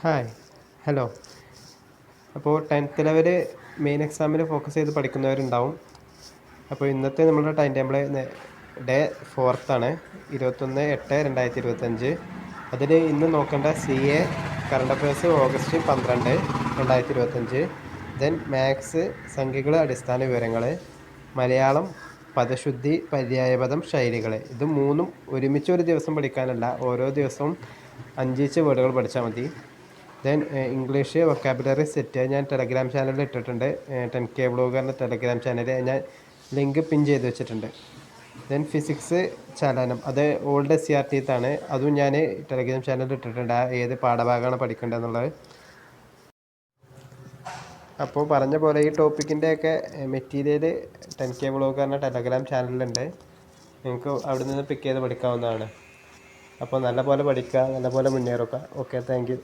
Hi. Hello. അപ്പോൾ 10th level main എക്സാമിന് focus ചെയ്ത് പഠിക്കുന്നവരുണ്ടാവും. അപ്പോൾ ഇന്നത്തെ നമ്മുടെ ടൈം ടേബിൾ ഡേ 4th ആണ്. 21/8/2025. അതിൽ ഇന്ന് നോക്കേണ്ട CA current affairs August 12 2025. Then maths സംഖ്യകൾ അടിസ്ഥാന വിവരങ്ങൾ, മലയാളം പദശുദ്ധി പര്യായപദം ശൈലികൾ. ഇത് മൂന്നും ഒരുമിച്ച് ഒരു ദിവസം പഠിക്കാനല്ല, ഓരോ ദിവസവും 5 വേർഡുകൾ പഠിച്ചാൽ മതി. ദെൻ ഇംഗ്ലീഷ് വൊക്കാബുലറി സെറ്റ് ഞാൻ ടെലഗ്രാം ചാനലിൽ ഇട്ടിട്ടുണ്ട്. 10K വ്ളോഗ് എന്ന ടെലഗ്രാം ചാനൽ ഞാൻ ലിങ്ക് പിൻ ചെയ്ത് വെച്ചിട്ടുണ്ട്. ദെൻ ഫിസിക്സ് ചലനം, അത് ഓൾഡ് SCRT-ത്താണ്. അതും ഞാൻ ടെലഗ്രാം ചാനലിൽ ഇട്ടിട്ടുണ്ട്, ഏത് പാഠഭാഗമാണ് പഠിക്കേണ്ടതെന്നുള്ളത്. അപ്പോൾ പറഞ്ഞ പോലെ ഈ ടോപ്പിക്കിൻ്റെയൊക്കെ മെറ്റീരിയൽ 10K വ്ളോഗ് എന്ന ടെലഗ്രാം ചാനലിലുണ്ട്. നിങ്ങൾക്ക് അവിടെ നിന്ന് പിക്ക് ചെയ്ത് പഠിക്കാവുന്നതാണ്. അപ്പോൾ നല്ല പോലെ പഠിക്കുക, നല്ല പോലെ മുന്നേറുക. Okay, thank you.